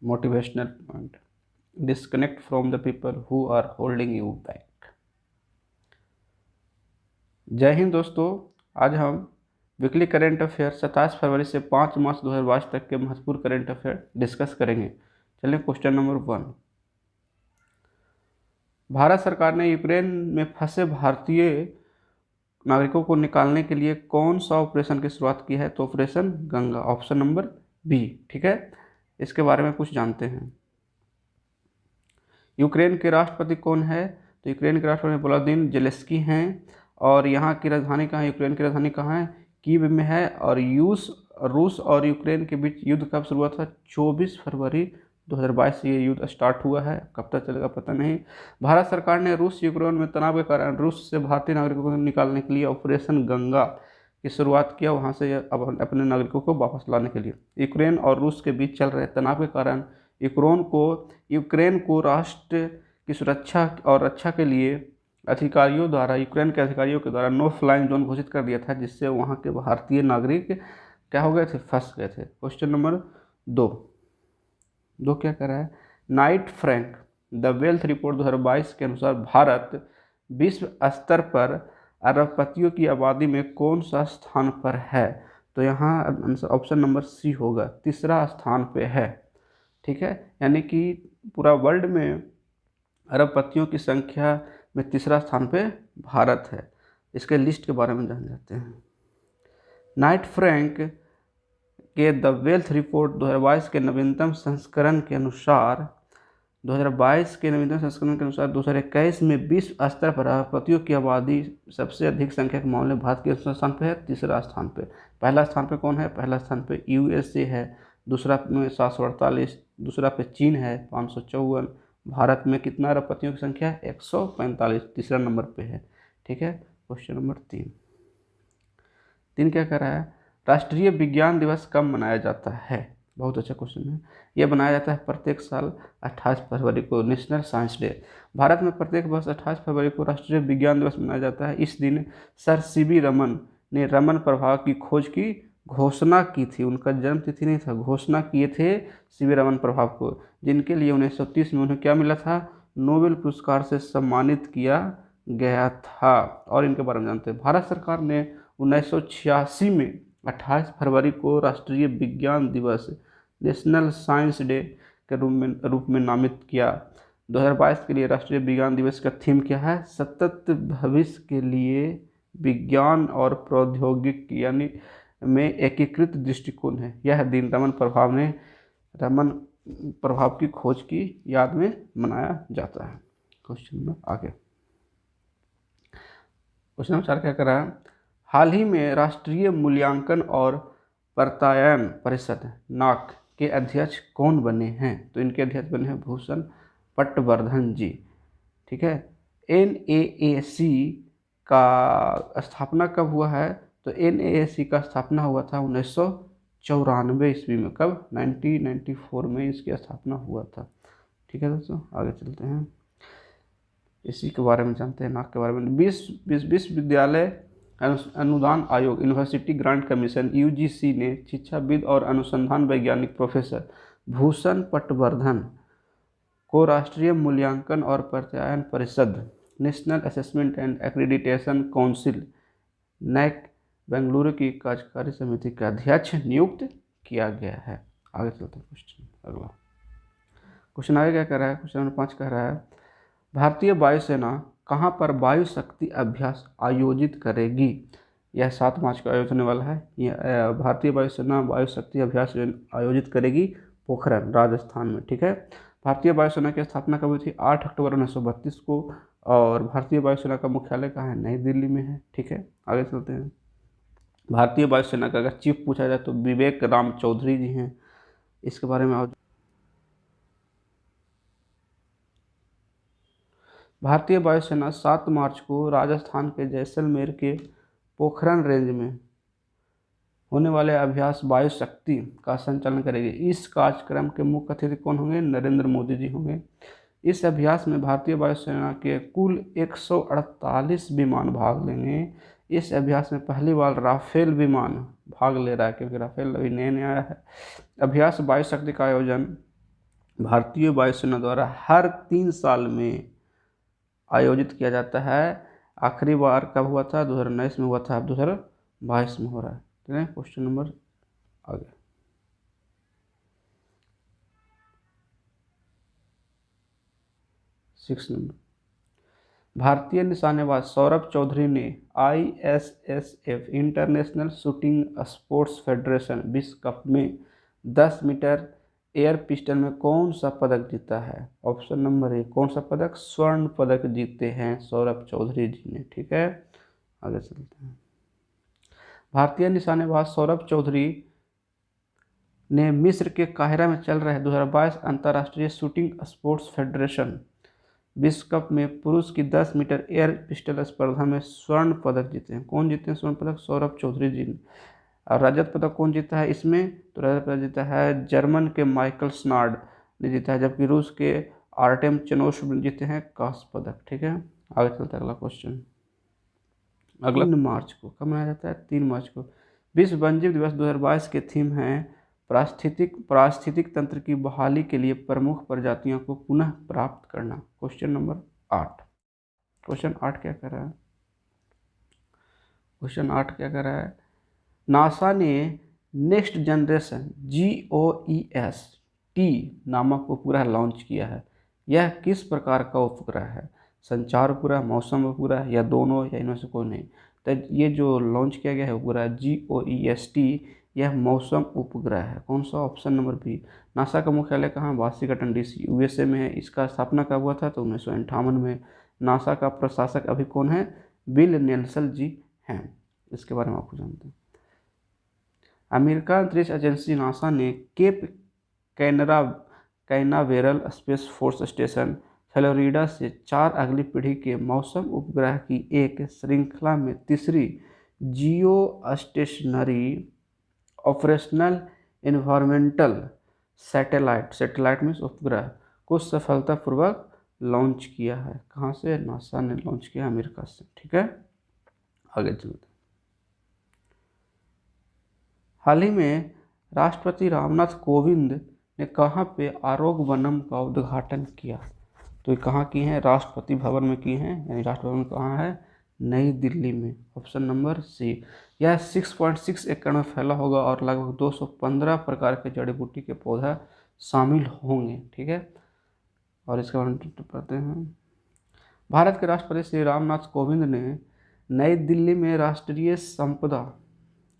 Motivational point, disconnect from the people who are holding you back. जय हिंद दोस्तों, आज हम वीकली करेंट अफेयर 27 फरवरी से 5 मार्च 2022 तक के महत्वपूर्ण करेंट अफेयर डिस्कस करेंगे। चलिए क्वेश्चन नंबर 1, भारत सरकार ने यूक्रेन में फंसे भारतीय नागरिकों को निकालने के लिए कौन सा ऑपरेशन की शुरुआत की है? तो operation Ganga, option number B. ठीक है, इसके बारे में कुछ जानते हैं। यूक्रेन के राष्ट्रपति कौन है? तो यूक्रेन के राष्ट्रपति वोलोदिमीर ज़ेलेंस्की हैं। और यहाँ की राजधानी कहाँ है? यूक्रेन की राजधानी कहाँ है? कीव में है। और रूस और यूक्रेन के बीच युद्ध कब शुरू हुआ था? 24 फरवरी 2022 से ये युद्ध स्टार्ट हुआ है। कब तक चलेगा पता नहीं। भारत सरकार ने रूस यूक्रेन में तनाव के कारण रूस से भारतीय नागरिकों को निकालने के लिए ऑपरेशन गंगा की शुरुआत किया, वहाँ से अपने नागरिकों को वापस लाने के लिए। यूक्रेन और रूस के बीच चल रहे तनाव के कारण यूक्रेन को राष्ट्र की सुरक्षा और रक्षा के लिए यूक्रेन के अधिकारियों के द्वारा नो फ्लाइंग जोन घोषित कर दिया था, जिससे वहाँ के भारतीय नागरिक क्या हो गए थे? फंस गए थे। क्वेश्चन नंबर 2 क्या कर रहा है? Knight Frank the wealth report 2022 के अनुसार भारत विश्व स्तर पर अरबपतियों की आबादी में कौन सा स्थान पर है? तो यहाँ ऑप्शन नंबर सी होगा, तीसरा स्थान पे है। ठीक है, यानी कि पूरा वर्ल्ड में अरबपतियों की संख्या में तीसरा स्थान पे भारत है। इसके लिस्ट के बारे में जान जाते हैं। नाइट फ्रैंक के द वेल्थ रिपोर्ट 2022 के नवीनतम संस्करण के अनुसार 2021 में विश्व स्तर पर अरबपतियों की आबादी सबसे अधिक संख्या के मामले में भारत के स्थान पे है, तीसरा स्थान पे। पहला स्थान पे कौन है? पहला स्थान पे यूएसए है, दूसरा में 748, दूसरा पे चीन है 554। भारत में कितना अरबपतियों की संख्या है? 145, तीसरा नंबर पे है। ठीक है, क्वेश्चन नंबर 3 क्या कर रहा है? राष्ट्रीय विज्ञान दिवस कब मनाया जाता है? बहुत अच्छा क्वेश्चन है। यह मनाया जाता है प्रत्येक साल 28 फरवरी को, नेशनल साइंस डे। भारत में प्रत्येक वर्ष 28 फरवरी को राष्ट्रीय विज्ञान दिवस मनाया जाता है। इस दिन सर सीवी रमन ने रमन प्रभाव की खोज की घोषणा की थी। उनका जन्म तिथि नहीं था, घोषणा किए थे सीवी रमन प्रभाव को, जिनके लिए 1930 में उन्हें क्या मिला था? नोबेल पुरस्कार से सम्मानित किया गया था। और इनके बारे में जानते हैं। भारत सरकार ने 1986 में 28 फरवरी को राष्ट्रीय विज्ञान दिवस, नेशनल साइंस डे के रूप में नामित किया। 2022 के लिए राष्ट्रीय विज्ञान दिवस का थीम क्या है? सतत भविष्य के लिए विज्ञान और प्रौद्योगिकी यानी में एकीकृत दृष्टिकोण है। यह दिन रमन प्रभाव की खोज की याद में मनाया जाता है। क्वेश्चन में आगे, क्वेश्चन नंबर 4 क्या कर रहा है? हाल ही में राष्ट्रीय मूल्यांकन और प्रत्यायन परिषद नाक के अध्यक्ष कौन बने हैं? तो इनके अध्यक्ष बने हैं भूषण पटवर्धन जी। ठीक है, NAAC का स्थापना कब हुआ है? तो NAAC का स्थापना हुआ था 1994 ईस्वी में। कब? 1994 में इसकी स्थापना हुआ था। ठीक है दोस्तों, आगे चलते हैं, इसी के बारे में जानते हैं, नाक के बारे में। विश्वविद्यालय अनुदान आयोग यूनिवर्सिटी ग्रांट कमीशन UGC ने शिक्षाविद और अनुसंधान वैज्ञानिक प्रोफेसर भूषण पटवर्धन को राष्ट्रीय मूल्यांकन और प्रत्यायन परिषद national assessment and accreditation council NAAC Bengaluru की कार्यकारी समिति का अध्यक्ष नियुक्त किया गया है। आगे चलते हैं क्वेश्चन, अगला क्वेश्चन आगे क्या कह रहा है? क्वेश्चन नंबर 5 कह रहा है, भारतीय वायुसेना कहाँ पर वायु शक्ति अभ्यास आयोजित करेगी? यह 7 मार्च को आयोजित होने वाला है। यह भारतीय वायुसेना वायु शक्ति अभ्यास आयोजित करेगी पोखरण, राजस्थान में। ठीक है, भारतीय वायुसेना की स्थापना कब हुई थी? 8 अक्टूबर 1932 को। और भारतीय वायुसेना का मुख्यालय कहाँ है? नई दिल्ली में है। ठीक है, आगे चलते हैं। भारतीय वायुसेना का अगर चीफ पूछा जाए तो विवेक राम चौधरी जी हैं। इसके बारे में भारतीय वायुसेना 7 मार्च को राजस्थान के जैसलमेर के पोखरण रेंज में होने वाले अभ्यास वायु शक्ति का संचालन करेगी। इस कार्यक्रम के मुख्य अतिथि कौन होंगे? नरेंद्र मोदी जी होंगे। इस अभ्यास में भारतीय वायुसेना के कुल 148 विमान भाग लेंगे। इस अभ्यास में पहली बार राफेल विमान भाग ले रहा है, क्योंकि राफेल अभी नया आया है। अभ्यास वायु शक्ति का आयोजन भारतीय वायुसेना द्वारा हर 3 साल में आयोजित किया जाता है। आखिरी बार कब हुआ था? 2019 में हुआ था, अब 2022 में हो रहा है। ठीक है, क्वेश्चन नंबर आगे 6 नंबर। भारतीय निशानेबाज सौरभ चौधरी ने ISSF international shooting sports federation विश्व कप में 10 मीटर एयर पिस्टल में कौन सा पदक जीता है? ऑप्शन नंबर ए, कौन सा पदक? स्वर्ण पदक जीते हैं सौरभ चौधरी जी ने। ठीक है, आगे चलते हैं। भारतीय निशानेबाज सौरभ चौधरी ने मिस्र के काहिरा में चल रहे 2022 अंतर्राष्ट्रीय शूटिंग स्पोर्ट्स फेडरेशन विश्व कप में पुरुष की 10 मीटर एयर पिस्टल स्पर्धा में स्वर्ण पदक जीते हैं। कौन जीते हैं स्वर्ण पदक? सौरभ चौधरी जी ने। और रजत पदक कौन जीता है इसमें? तो रजत पदक जीता है जर्मन के माइकल स्नार्ड ने जीता है, जबकि रूस के आर्टेम चनोश जीते हैं कांस्य पदक। ठीक है, आगे चलता है अगला क्वेश्चन। अगला 3 मार्च को कब मनाया जाता है? 3 मार्च को विश्व वन्यजीव दिवस 2022 के थीम है पारिस्थितिक तंत्र की बहाली के लिए प्रमुख प्रजातियों को पुनः प्राप्त करना। Question number 8। क्वेश्चन 8 क्या कर रहा है? क्वेश्चन 8 क्या कर रहा है? नासा ने नेक्स्ट जनरेशन GOES-T नामक उपग्रह लॉन्च किया है। यह किस प्रकार का उपग्रह है? संचार उपग्रह, मौसम उपग्रह, या दोनों, या इनमें से कोई नहीं? तो ये जो लॉन्च किया गया है उपग्रह GOES-T, यह मौसम उपग्रह है। कौन सा? Option number B. नासा का मुख्यालय कहाँ? वाशिंगटन DC USA में है। इसका स्थापना कब हुआ था? तो 1958 में। नासा का प्रशासक अभी कौन है? बिल नेल्सन जी हैं। इसके बारे में आपको जानते हैं। अमेरिका अंतरिक्ष एजेंसी नासा ने Cape Canaveral Space Force Station Florida से 4 अगली पीढ़ी के मौसम उपग्रह की एक श्रृंखला में तीसरी जियो stationery operational environmental satellite means उपग्रह को सफलतापूर्वक लॉन्च किया है। कहाँ से? नासा ने लॉन्च किया अमेरिका से। ठीक है, आगे चलते। हाल ही में राष्ट्रपति रामनाथ कोविंद ने कहाँ पे आरोग्य वनम का उद्घाटन किया? तो ये कहाँ की हैं? राष्ट्रपति भवन में की हैं। यानी राष्ट्रपति भवन कहाँ है? नई दिल्ली में। Option number C. यह 6.6 एकड़ में फैला होगा और लगभग 215 प्रकार के जड़ी बूटी के पौधा शामिल होंगे। ठीक है, और इसके बारे में पढ़ते हैं। भारत के राष्ट्रपति श्री रामनाथ कोविंद ने नई दिल्ली में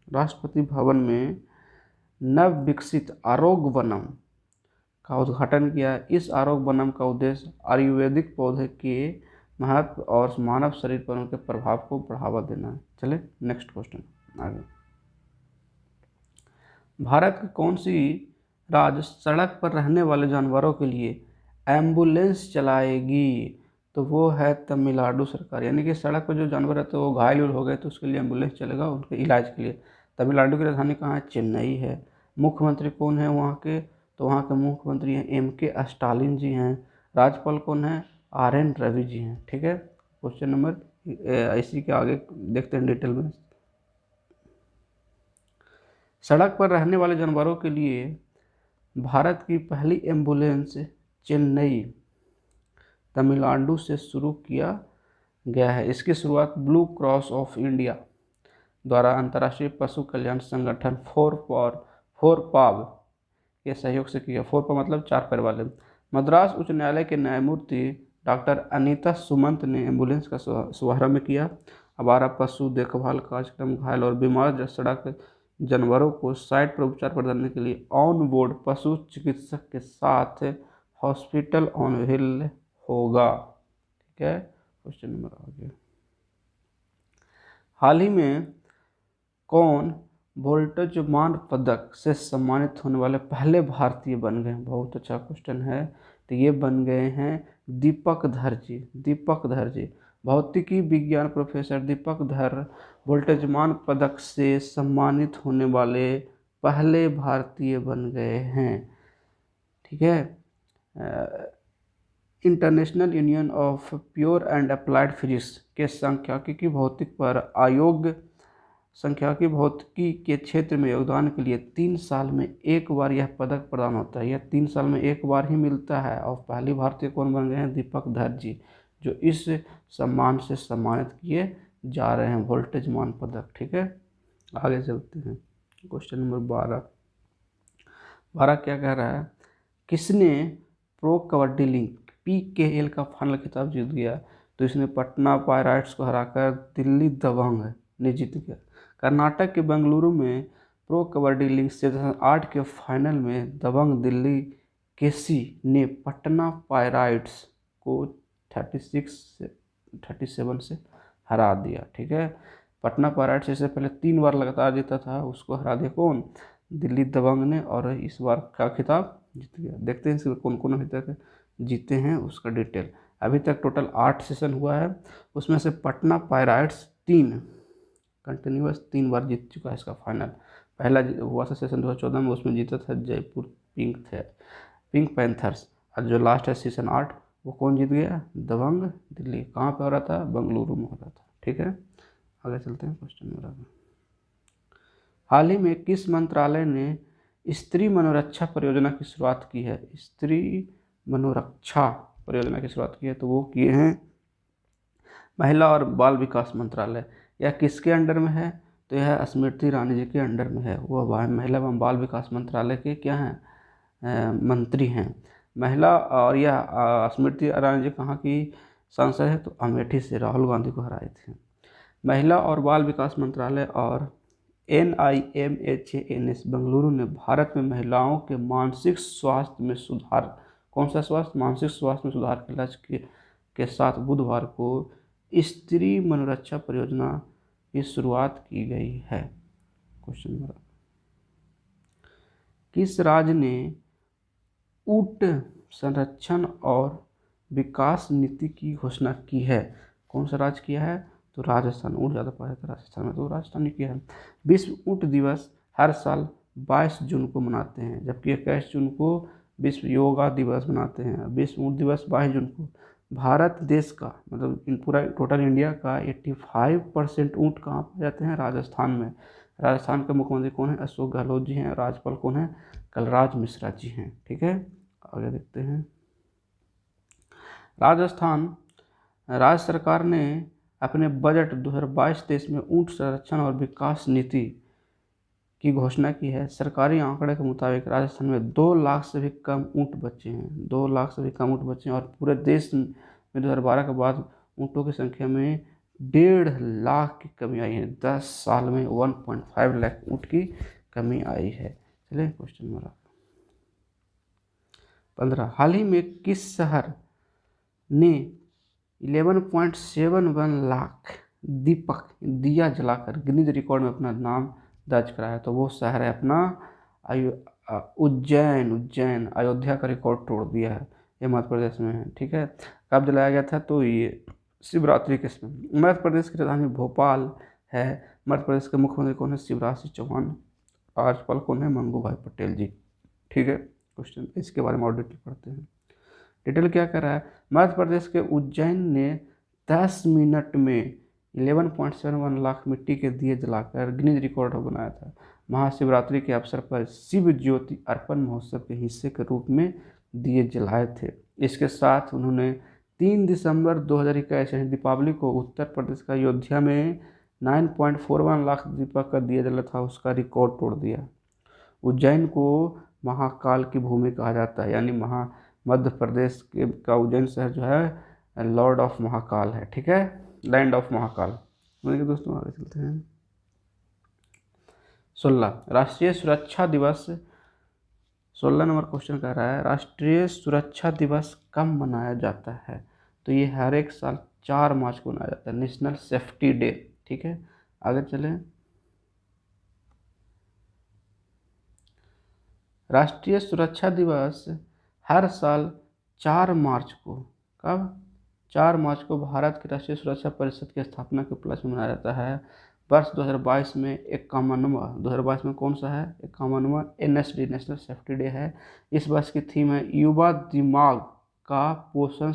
राष्ट्रपति भवन में नव विकसित आरोग्य वनम का उद्घाटन किया। इस आरोग्य वनम का उद्देश्य आयुर्वेदिक पौधे के महत्व और मानव शरीर पर उनके प्रभाव को बढ़ावा देना है। चले नेक्स्ट क्वेश्चन आगे। भारत की कौन सी राज्य सड़क पर रहने वाले जानवरों के लिए एम्बुलेंस चलाएगी? तो वो है तमिलनाडु सरकार। यानी कि सड़क पर जो जानवर रहते हैं वो घायल हो गए तो उसके लिए एम्बुलेंस चलेगा उनके इलाज के लिए। तमिलनाडु की राजधानी कहाँ है? चेन्नई है। मुख्यमंत्री कौन है वहाँ के? तो वहाँ के मुख्यमंत्री हैं MK स्टालिन जी हैं। राज्यपाल कौन है? RN रवि जी हैं। ठीक है, क्वेश्चन नंबर इसी के आगे देखते हैं डिटेल में। सड़क पर रहने वाले जानवरों के लिए भारत की पहली एम्बुलेंस चेन्नई तमिलनाडु से शुरू किया गया है। इसकी शुरुआत ब्लू क्रॉस ऑफ इंडिया द्वारा अंतर्राष्ट्रीय पशु कल्याण संगठन 4PAW के सहयोग से किया। 4PAW मतलब 4 पैर वाले। मद्रास उच्च न्यायालय के न्यायमूर्ति डॉक्टर अनीता सुमंत ने एम्बुलेंस का शुभारंभ किया। आवारा पशु देखभाल कार्यक्रम घायल और बीमार सड़क जानवरों को साइट पर उपचार प्रदान करने के लिए ऑन बोर्ड पशु चिकित्सक के साथ हॉस्पिटल ऑन व्हील होगा। ठीक है, क्वेश्चन नंबर आगे। हाल ही में कौन वोल्टजमान पदक से सम्मानित होने वाले पहले भारतीय बन गए? बहुत अच्छा क्वेश्चन है। तो ये बन गए हैं दीपक धर जी। दीपक धर जी भौतिकी विज्ञान प्रोफेसर दीपक धर वोल्टजमान पदक से सम्मानित होने वाले पहले भारतीय बन गए हैं। ठीक है, international union of pure and applied physics के सांख्यिकी भौतिक पर आयोग संख्या की भौतिकी के क्षेत्र में योगदान के लिए 3 साल में एक बार यह पदक प्रदान होता है। यह 3 साल में एक बार ही मिलता है और पहली भारतीय कौन बन गए हैं? दीपक धर जी, जो इस सम्मान से सम्मानित किए जा रहे हैं, वोल्टेज मान पदक। ठीक है, आगे चलते हैं। क्वेश्चन नंबर 12 क्या कह रहा है? किसने प्रो कबड्डी लीग PKL का फाइनल खिताब जीत गया? तो इसने पटना पायराइट्स को हराकर दिल्ली दबंग ने जीत गया। कर्नाटक के बेंगलुरु में प्रो कबड्डी लीग से 2008 के फाइनल में दबंग दिल्ली केसी ने पटना पायराइट्स को 37 से हरा दिया। ठीक है, पटना पायराइट्स इससे पहले 3 बार लगातार जीता था, उसको हरा दिया कौन? दिल्ली दबंग ने, और इस बार का खिताब जीत गया। देखते हैं इसमें कौन कौन अभी तक जीते हैं उसका डिटेल। अभी तक टोटल 8 सेशन हुआ है, उसमें से पटना पायराइट्स 3 बार जीत चुका है इसका फाइनल। पहला हुआ था सेशन 2014 में, उसमें जीता था जयपुर पिंक पैंथर्स, और जो लास्ट है सेशन 8 वो कौन जीत गया? दबंग दिल्ली। कहाँ पे हो रहा था? बेंगलुरु में हो रहा था। ठीक है, आगे चलते हैं क्वेश्चन नंबर आगे। हाल ही में किस मंत्रालय ने स्त्री मनोरक्षा परियोजना की शुरुआत की है? स्त्री मनोरक्षा परियोजना की शुरुआत की है, तो वो किए हैं महिला और बाल विकास मंत्रालय। यह किसके अंडर में है? तो यह स्मृति ईरानी जी के अंडर में है। वो महिला एवं बाल विकास मंत्रालय के क्या हैं? मंत्री हैं। महिला, और यह स्मृति ईरानी जी कहाँ की सांसद है? तो अमेठी से राहुल गांधी को हराए थे। महिला और बाल विकास मंत्रालय और NIMHANS बेंगलुरु ने भारत में महिलाओं के मानसिक स्वास्थ्य में सुधार, कौन सा स्वास्थ्य? मानसिक स्वास्थ्य में सुधार के लक्ष्य के साथ बुधवार को स्त्री मनोरक्षा परियोजना की शुरुआत की गई है। क्वेश्चन नंबर, किस राज्य ने ऊंट संरक्षण और विकास नीति की घोषणा की है? कौन सा राज्य किया है? तो राजस्थान। ऊँट ज़्यादा पाया जाता है राजस्थान में, तो राजस्थान ने किया है। विश्व ऊँट दिवस हर साल 22 जून को मनाते हैं, जबकि 21 जून को विश्व योगा दिवस मनाते हैं। विश्व ऊँट दिवस 22 जून को। भारत देश का, मतलब इन पूरा टोटल इंडिया का 85% ऊँट कहाँ पाए जाते हैं? राजस्थान में। राजस्थान के मुख्यमंत्री कौन है? अशोक गहलोत जी हैं। राज्यपाल कौन है? कलराज मिश्रा जी हैं। ठीक है, आगे देखते हैं। राजस्थान राज्य सरकार ने अपने बजट 2022-23 में ऊंट संरक्षण और विकास नीति की घोषणा की है। सरकारी आंकड़े के मुताबिक राजस्थान में 2 लाख से भी कम ऊंट बच्चे हैं। 2 लाख से भी कम ऊंट बच्चे हैं, और पूरे देश में 2012 के बाद ऊंटों की संख्या में 1.5 लाख की कमी आई है। 10 साल में 1.5 लाख ऊंट की कमी आई है। चलिए क्वेश्चन नंबर 15, हाल ही में किस शहर ने 11.71 लाख दीपक दिया जलाकर गिनीज रिकॉर्ड में अपना नाम दर्ज कराया? तो वो शहर है अपना उज्जैन। अयोध्या का रिकॉर्ड तोड़ दिया है। ये मध्य प्रदेश में है। ठीक है, कब जलाया गया था? तो ये शिवरात्रि के समय। मध्य प्रदेश की राजधानी भोपाल है। मध्य प्रदेश के मुख्यमंत्री कौन है? शिवराज सिंह चौहान। राज्यपाल कौन है? मंगू भाई पटेल जी। ठीक है, क्वेश्चन इसके बारे में और डिटेल पढ़ते हैं। डिटेल क्या कर रहा है? मध्य प्रदेश के उज्जैन ने 10 मिनट में 11.71 लाख मिट्टी के दिए जलाकर गिनीज रिकॉर्ड बनाया था। महाशिवरात्रि के अवसर पर शिव ज्योति अर्पण महोत्सव के हिस्से के रूप में दिए जलाए थे। इसके साथ उन्होंने 3 दिसंबर 2021 यानी दीपावली को उत्तर प्रदेश का अयोध्या में 9.41 लाख दीपक का दिया जला था, उसका रिकॉर्ड तोड़ दिया। उज्जैन को महाकाल की भूमि कहा जाता है, यानी मध्य प्रदेश का उज्जैन शहर जो है लॉर्ड ऑफ महाकाल है। ठीक है, लैंड ऑफ महाकाल। दोस्तों आगे चलते हैं। 16, राष्ट्रीय सुरक्षा दिवस। 16 नंबर क्वेश्चन कह रहा है, राष्ट्रीय सुरक्षा दिवस कब मनाया जाता है? तो ये हर एक साल 4 मार्च को मनाया जाता है, नेशनल सेफ्टी डे। ठीक है, आगे चलें। राष्ट्रीय सुरक्षा दिवस हर साल 4 मार्च को, कब? 4 मार्च को भारत की राष्ट्रीय सुरक्षा परिषद की स्थापना के उपलक्ष्य में मनाया जाता है। वर्ष 2022 में 51वां, 2022 में कौन सा है? 51वां NSD नेशनल सेफ्टी डे है। इस वर्ष की थीम है युवा दिमाग का पोषण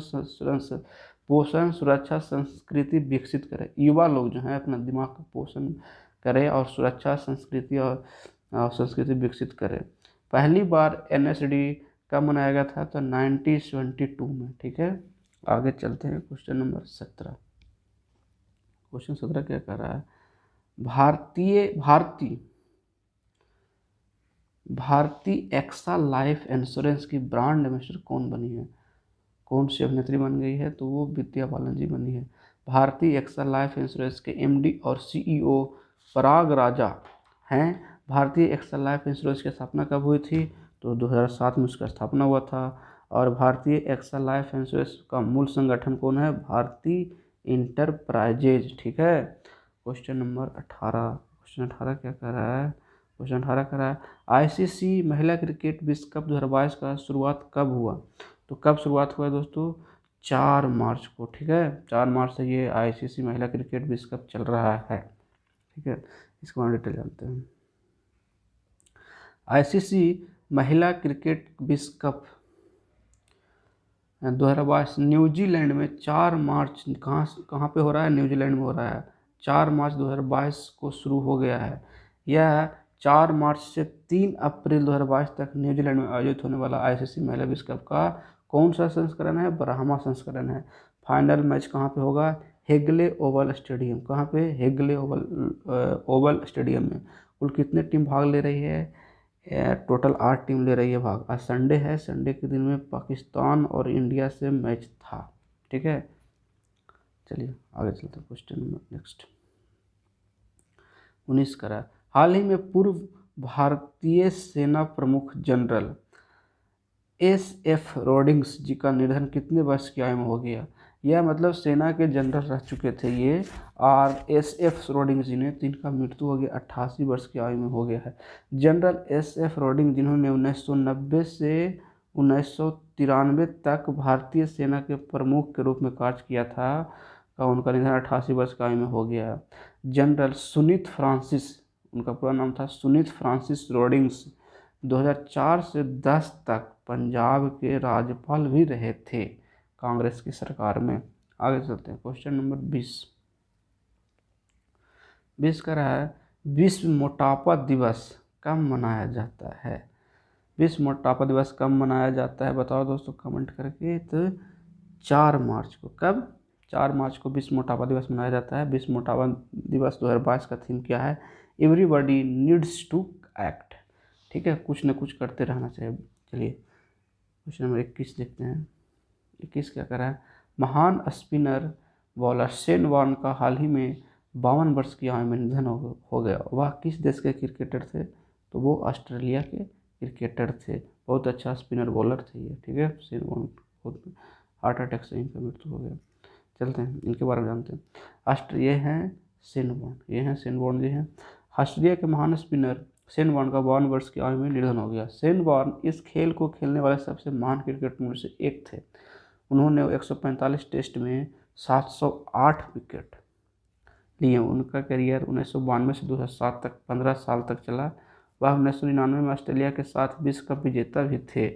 सुरक्षा संस्कृति विकसित करें। युवा लोग जो हैं अपना दिमाग का पोषण करे और सुरक्षा संस्कृति और संस्कृति विकसित करे। पहली बार NSD कब मनाया गया था? तो 1972 में। ठीक है, आगे चलते हैं क्वेश्चन नंबर 17। क्वेश्चन 17 क्या कर रहा है? भारतीय एक्सा लाइफ इंश्योरेंस की ब्रांड एम्बेसडर कौन बनी है? कौन सी अभिनेत्री बन गई है? तो वो विद्या बालन जी बनी है। भारतीय एक्सा लाइफ इंश्योरेंस के MD और CEO पराग राजा हैं। भारतीय एक्सा लाइफ इंश्योरेंस की स्थापना कब हुई थी? तो 2007 में उसका स्थापना हुआ था। और भारतीय एक्सा लाइफ इंश्योरेंस का मूल संगठन कौन है? भारतीय इंटरप्राइजेज। ठीक है, क्वेश्चन नंबर 18। क्वेश्चन 18 क्या कर रहा है? क्वेश्चन 18 कर रहा है ICC महिला क्रिकेट विश्व कप 2022 का शुरुआत कब हुआ? तो कब शुरुआत हुआ है दोस्तों? 4 मार्च को। ठीक है, 4 मार्च से ये ICC महिला क्रिकेट विश्व कप चल रहा है। ठीक है, इसको हम डिटेल जानते हैं। ICC महिला क्रिकेट विश्व कप 2022 न्यूजीलैंड में 4 मार्च, कहाँ पे हो रहा है? न्यूजीलैंड में हो रहा है। 4 मार्च 2022 को शुरू हो गया है। यह 4 मार्च से 3 अप्रैल 2022 तक न्यूजीलैंड में आयोजित होने वाला ICC महिला विश्व कप का कौन सा संस्करण है? ब्राह्मा संस्करण है। फाइनल मैच कहाँ पे होगा? हेगले ओवल स्टेडियम। कहाँ पे? हेगले ओवल स्टेडियम में। कुल कितने टीम भाग ले रही है? टोटल 8 टीम ले रही है भाग। आज संडे है, संडे के दिन में पाकिस्तान और इंडिया से मैच था। ठीक है, चलिए आगे चलते हैं। क्वेश्चन नंबर नेक्स्ट 19 करा। हाल ही में पूर्व भारतीय सेना प्रमुख जनरल SF रोडिंग्स जी का निधन कितने वर्ष की आयु में हो गया? यह मतलब सेना के जनरल रह चुके थे ये, और SF रोडिंग्स जी ने, जिनका मृत्यु हो गया 88 वर्ष की आयु में हो गया है। जनरल SF रोडिंग्स जिन्होंने 1990 से 1993 तक भारतीय सेना के प्रमुख के रूप में कार्य किया था, का उनका निधन 88 वर्ष की आयु में हो गया है। जनरल सुनीत फ्रांसिस, उनका पूरा नाम था सुनीत फ्रांसिस रोडिंग्स, 2004 से 10 तक पंजाब के राज्यपाल भी रहे थे कांग्रेस की सरकार में। आगे चलते हैं। क्वेश्चन नंबर 20 का रहा है विश्व मोटापा दिवस कब मनाया जाता है? विश्व मोटापा दिवस कब मनाया जाता है? बताओ दोस्तों कमेंट करके। तो 4 मार्च को। कब? 4 मार्च को विश्व मोटापा दिवस मनाया जाता है। विश्व मोटापा दिवस 2022 का थीम क्या है? Everybody needs to act. ठीक है, कुछ न कुछ करते रहना चाहिए। चलिए क्वेश्चन नंबर 21 देखते हैं। 21 क्या कर रहा है? महान स्पिनर बॉलर शेन वॉर्न का हाल ही में 52 वर्ष की आयु में निधन हो गया। वह किस देश के क्रिकेटर थे? तो वो ऑस्ट्रेलिया के क्रिकेटर थे। बहुत अच्छा स्पिनर बॉलर थे ये। ठीक है, शेन वॉर्न हार्ट अटैक से इनका मृत्यु हो गया। चलते हैं इनके बारे में जानते हैं। ये हैं शेन वॉर्न, ये हैं शेन वॉर्न जी हैं। ऑस्ट्रेलिया के महान स्पिनर शेन वॉर्न का 52 वर्ष की आयु में निधन हो गया। शेन वॉर्न इस खेल को खेलने वाले सबसे महान क्रिकेटरों में से एक थे। उन्होंने 145 टेस्ट में 708 विकेट लिए। उनका करियर 1992 से 2007 तक 15 साल तक चला। वह 1999 में ऑस्ट्रेलिया के साथ विश्व कप विजेता भी थे।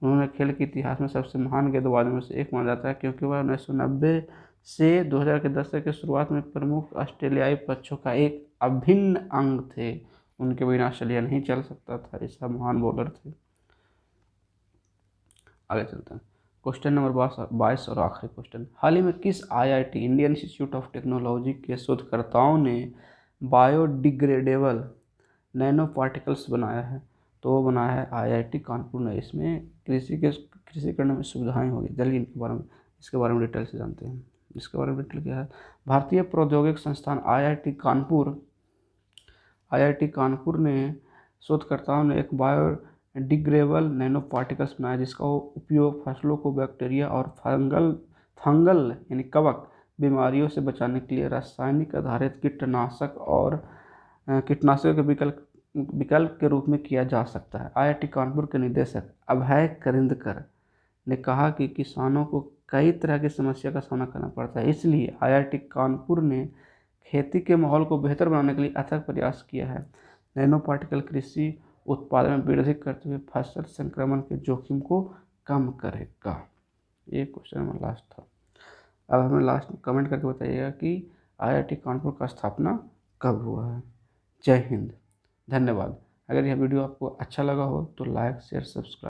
उन्होंने खेल के इतिहास में सबसे महान गेंदबाजों में से एक माना जाता है, क्योंकि वह 1990 से 2000 के दशक के शुरुआत में प्रमुख ऑस्ट्रेलियाई पक्षों का एक अभिन्न अंग थे। उनके बिना ऑस्ट्रेलिया नहीं चल सकता था। ऐसा महान बॉलर थे। आगे चलते हैं। क्वेश्चन नंबर 22 और आखिरी क्वेश्चन। हाल ही में किस IIT Indian institute of technology के शोधकर्ताओं ने बायोडिग्रेडेबल नैनो पार्टिकल्स बनाया है? तो वो बनाया है IIT कानपुर ने। इसमें कृषि करने में सुविधाएं होगी। चलिए इसके बारे में डिटेल से जानते हैं। इसके बारे में डिटेल क्या है? भारतीय प्रौद्योगिक संस्थान IIT कानपुर ने शोधकर्ताओं ने एक बायोडिग्रेडेबल नैनो पार्टिकल्स बनाया, जिसका उपयोग फसलों को बैक्टीरिया और फंगल यानी कवक बीमारियों से बचाने के लिए रासायनिक आधारित कीटनाशकों के विकल्प के रूप में किया जा सकता है। IIT कानपुर के निदेशक अभय करिंदकर ने कहा कि किसानों को कई तरह की समस्या का सामना करना पड़ता है, इसलिए IIT कानपुर ने खेती के माहौल को बेहतर बनाने के लिए अथक प्रयास किया है। नैनो पार्टिकल कृषि उत्पादन में वृद्धि करते हुए फसल संक्रमण के जोखिम को कम करेगा। ये क्वेश्चन हमारा लास्ट था। अब हमें लास्ट में कमेंट करके बताइएगा कि IIT कानपुर का स्थापना कब हुआ है। जय हिंद। धन्यवाद। अगर यह वीडियो आपको अच्छा लगा हो तो लाइक शेयर सब्सक्राइब